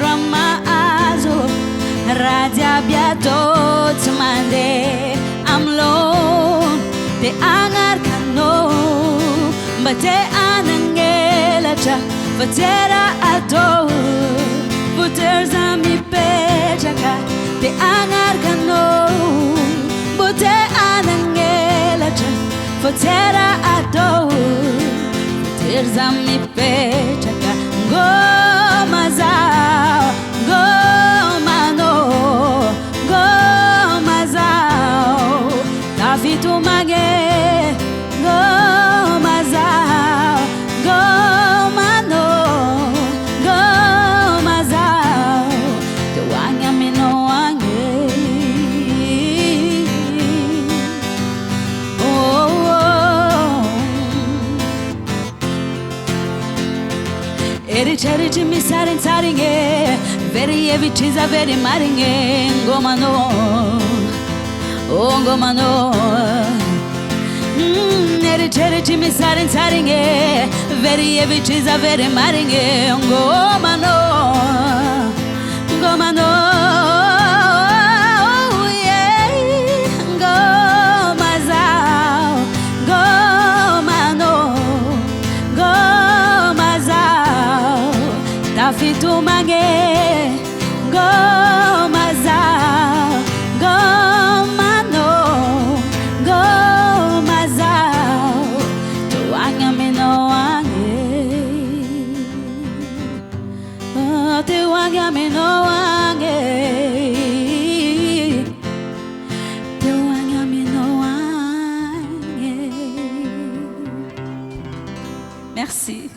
maazo raja biado tsmande amlo te angar kano bate anangela cha vatera ado buter zami pejaka te angar kano bate anangela cha vatera ado buter zami pejaka ngoma zao ngoma no ngoma zao tafitu mage ngoma zao ngoma no ngoma zao te wanya mino wange Eri cheri chimi sarin saringe Very heavy cheese a very maringe Ngoma no Oh ngoma no Eri cheri chimi sarin saringe Very heavy cheese a very maringe Ngoma no Ngoma no yeah Ngoma zao Ngoma no Ngoma zao Tafitu mage Ngoma zao Ngoma no Ngoma zao Tuwanga mino wange Oh, tuwanga mino wange Tuwanga mino wange Merci.